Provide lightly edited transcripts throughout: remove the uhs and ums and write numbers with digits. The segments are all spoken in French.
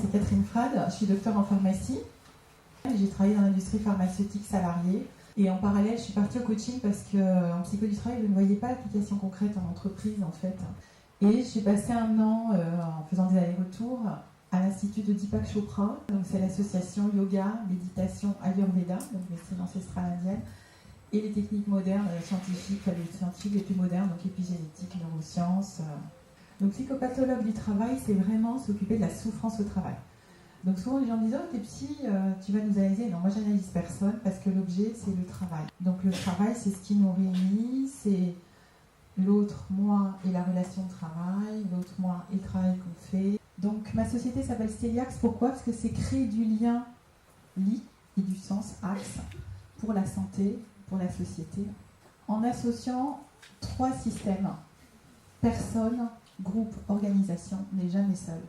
c'est Catherine Frade, je suis docteur en pharmacie. J'ai travaillé dans l'industrie pharmaceutique salariée. Et en parallèle, je suis partie au coaching parce qu'en psycho du travail, je ne voyais pas l'application concrète en entreprise en fait. Et j'ai passé un an en faisant des allers-retours à l'Institut de Deepak Chopra. Donc c'est l'association yoga, méditation, Ayurveda, donc médecine ancestrale indienne, et les techniques modernes, scientifiques, les scientifiques les plus modernes, donc épigénétique, neurosciences. Donc psychopathologue du travail, c'est vraiment s'occuper de la souffrance au travail. Donc souvent les gens me disent « Oh, t'es psy, tu vas nous analyser ». Non, moi j'analyse personne parce que l'objet c'est le travail. Donc le travail c'est ce qui nous réunit, c'est l'autre, moi et la relation de travail, l'autre, moi et le travail qu'on fait. Donc ma société s'appelle Steliax, pourquoi ? Parce que c'est créer du lien, li, et du sens, axe, pour la santé, pour la société, en associant 3 systèmes, personne, groupe, organisation, on n'est jamais seul.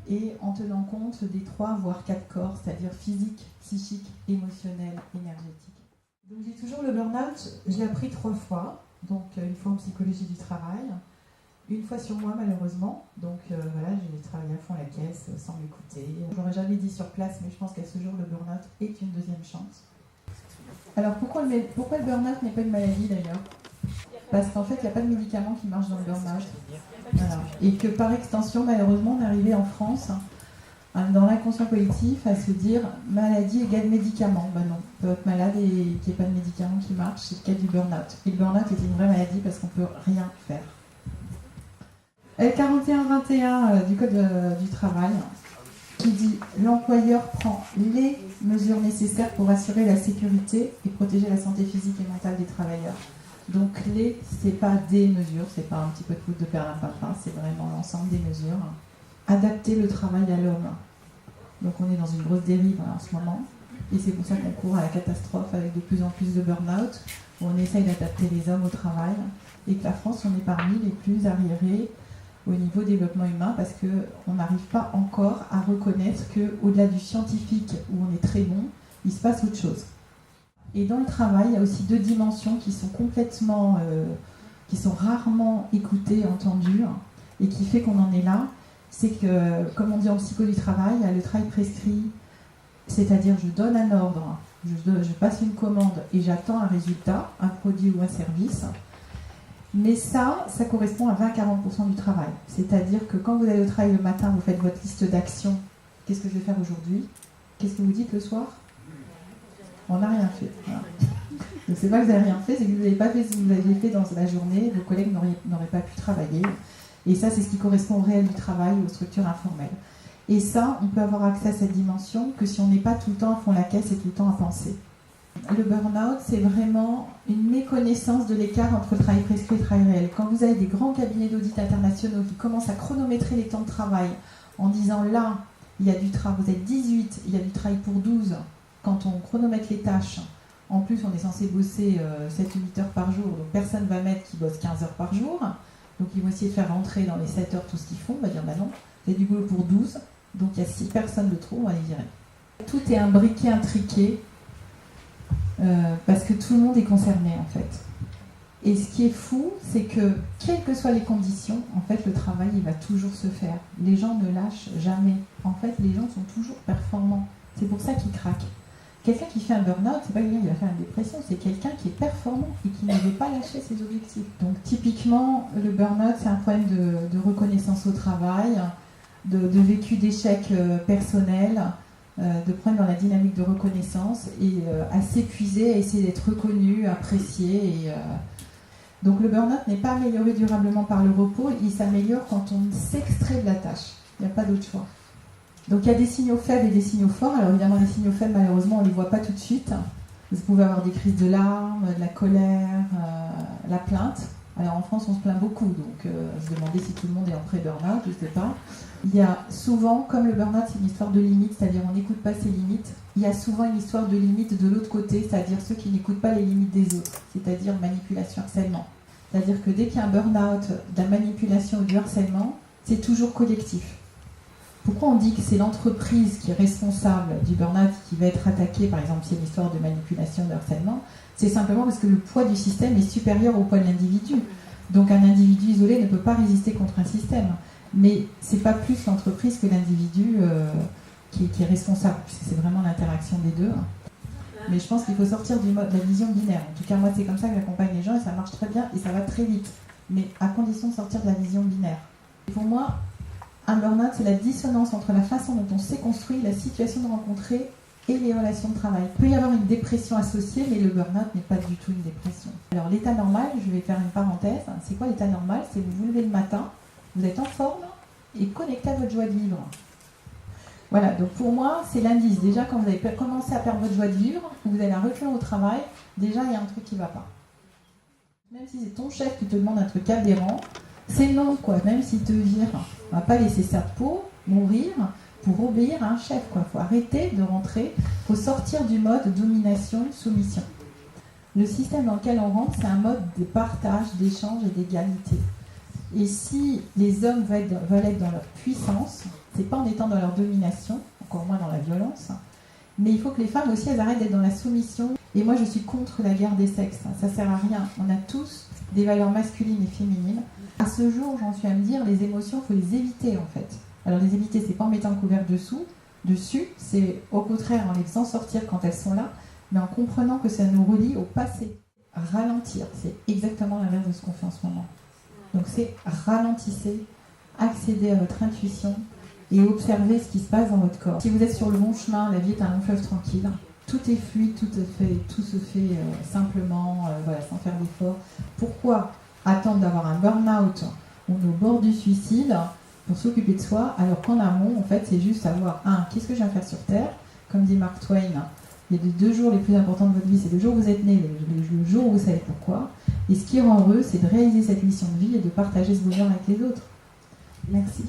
Et en tenant compte des 3 voire 4 corps, c'est-à-dire physique, psychique, émotionnel, énergétique. Donc j'ai toujours le burn-out, je l'ai appris 3 fois, donc une fois en psychologie du travail, une fois sur moi malheureusement, donc voilà, j'ai travaillé à fond la caisse sans m'écouter. J'aurais jamais dit sur place, mais je pense qu'à ce jour le burn-out est une deuxième chance. Alors pourquoi le burn-out n'est pas une maladie d'ailleurs ? Parce qu'en fait il n'y a pas de médicament qui marche dans le burn-out. Voilà. Et que par extension, malheureusement, on est arrivé en France, dans l'inconscient collectif, à se dire maladie égale médicament. Ben non, on peut être malade et qu'il n'y ait pas de médicament qui marche, c'est le cas du burn-out. Et le burn-out est une vraie maladie parce qu'on ne peut rien faire. L4121 du Code du travail qui dit l'employeur prend les mesures nécessaires pour assurer la sécurité et protéger la santé physique et mentale des travailleurs. Donc c'est pas des mesures, c'est pas un petit peu de poudre de perlimpinpin, c'est vraiment l'ensemble des mesures. Adapter le travail à l'homme. Donc on est dans une grosse dérive en ce moment, et c'est pour ça qu'on court à la catastrophe avec de plus en plus de burn-out, où on essaye d'adapter les hommes au travail, et que la France, on est parmi les plus arriérés au niveau développement humain, parce qu'on n'arrive pas encore à reconnaître qu'au-delà du scientifique, où on est très bon, il se passe autre chose. Et dans le travail, il y a aussi 2 dimensions qui sont complètement, qui sont rarement écoutées, entendues, et qui fait qu'on en est là. C'est que, comme on dit en psycho du travail, il y a le travail prescrit, c'est-à-dire je donne un ordre, je passe une commande et j'attends un résultat, un produit ou un service. Mais ça correspond à 20-40% du travail. C'est-à-dire que quand vous allez au travail le matin, vous faites votre liste d'actions. Qu'est-ce que je vais faire aujourd'hui ? Qu'est-ce que vous dites le soir ? On n'a rien fait. Voilà. Donc c'est pas que vous n'avez rien fait, c'est que vous n'avez pas fait ce que vous aviez fait dans la journée, vos collègues n'auraient pas pu travailler. Et ça, c'est ce qui correspond au réel du travail, aux structures informelles. Et ça, on peut avoir accès à cette dimension que si on n'est pas tout le temps à fond la caisse et tout le temps à penser. Le burn-out, c'est vraiment une méconnaissance de l'écart entre le travail prescrit et le travail réel. Quand vous avez des grands cabinets d'audit internationaux qui commencent à chronométrer les temps de travail en disant là, il y a du travail, vous êtes 18, il y a du travail pour 12, quand on chronomètre les tâches, en plus on est censé bosser 7 ou 8 heures par jour, donc personne ne va mettre qui bosse 15 heures par jour, donc ils vont essayer de faire rentrer dans les 7 heures tout ce qu'ils font, on va dire bah non, il y a du boulot pour 12, donc il y a 6 personnes de trop, on va les virer. Tout est imbriqué, intriqué, parce que tout le monde est concerné en fait. Et ce qui est fou, c'est que quelles que soient les conditions, en fait le travail il va toujours se faire. Les gens ne lâchent jamais. En fait les gens sont toujours performants. C'est pour ça qu'ils craquent. Quelqu'un qui fait un burn-out, c'est pas quelqu'un qui va faire une dépression, c'est quelqu'un qui est performant et qui ne veut pas lâcher ses objectifs. Donc typiquement, le burn-out, c'est un problème de reconnaissance au travail, de vécu d'échec personnel, de problème dans la dynamique de reconnaissance et à s'épuiser, à essayer d'être reconnu, apprécié. Donc le burn-out n'est pas amélioré durablement par le repos, il s'améliore quand on s'extrait de la tâche. Il n'y a pas d'autre choix. Donc il y a des signaux faibles et des signaux forts. Alors évidemment les signaux faibles malheureusement on ne les voit pas tout de suite. Vous pouvez avoir des crises de larmes, de la colère, la plainte. Alors en France on se plaint beaucoup, donc se demander si tout le monde est en pré-burn-out, je ne sais pas. Il y a souvent, comme le burn-out c'est une histoire de limite, c'est-à-dire on n'écoute pas ses limites, il y a souvent une histoire de limite de l'autre côté, c'est-à-dire ceux qui n'écoutent pas les limites des autres, c'est-à-dire manipulation, harcèlement. C'est-à-dire que dès qu'il y a un burn-out, de la manipulation ou du harcèlement, c'est toujours collectif. Pourquoi on dit que c'est l'entreprise qui est responsable du burn-out qui va être attaquée, par exemple, c'est une histoire de manipulation, de harcèlement, c'est simplement parce que le poids du système est supérieur au poids de l'individu. Donc un individu isolé ne peut pas résister contre un système. Mais c'est pas plus l'entreprise que l'individu qui est responsable, puisque c'est vraiment l'interaction des deux. Mais je pense qu'il faut sortir de la vision binaire. En tout cas, moi, c'est comme ça que j'accompagne les gens et ça marche très bien et ça va très vite. Mais à condition de sortir de la vision binaire. Et pour moi, un burn-out, c'est la dissonance entre la façon dont on s'est construit, la situation de rencontrer et les relations de travail. Il peut y avoir une dépression associée, mais le burn-out n'est pas du tout une dépression. Alors, l'état normal, je vais faire une parenthèse. C'est quoi l'état normal? C'est vous vous levez le matin, vous êtes en forme et connecté à votre joie de vivre. Voilà, donc pour moi, c'est l'indice. Déjà, quand vous avez commencé à perdre votre joie de vivre, vous allez à reculons au travail, déjà, il y a un truc qui ne va pas. Même si c'est ton chef qui te demande un truc aberrant, c'est non, quoi. Même s'il te vire, on ne va pas laisser sa peau mourir pour obéir à un chef, quoi. Il faut arrêter de rentrer, il faut sortir du mode domination-soumission. Le système dans lequel on rentre, c'est un mode de partage, d'échange et d'égalité. Et si les hommes veulent être dans leur puissance, c'est pas en étant dans leur domination, encore moins dans la violence, mais il faut que les femmes aussi, elles arrêtent d'être dans la soumission. Et moi, je suis contre la guerre des sexes. Ça sert à rien. On a tous des valeurs masculines et féminines. À ce jour, j'en suis à me dire, les émotions, il faut les éviter, en fait. Alors, les éviter, c'est pas en mettant un couvert dessus, c'est au contraire en les faisant sortir quand elles sont là, mais en comprenant que ça nous relie au passé. Ralentir, c'est exactement l'inverse de ce qu'on fait en ce moment. Donc, c'est ralentissez, accédez à votre intuition, et observez ce qui se passe dans votre corps. Si vous êtes sur le bon chemin, la vie est un long fleuve tranquille. Tout est fluide, tout se fait simplement, sans faire d'efforts. Pourquoi attendre d'avoir un burn-out ou au bord du suicide pour s'occuper de soi, alors qu'en amont, en fait, c'est juste savoir, qu'est-ce que je viens faire sur Terre? Comme dit Mark Twain, il y a les 2 jours les plus importants de votre vie, c'est le jour où vous êtes né, le jour où vous savez pourquoi. Et ce qui rend heureux, c'est de réaliser cette mission de vie et de partager ce bonheur avec les autres. Merci.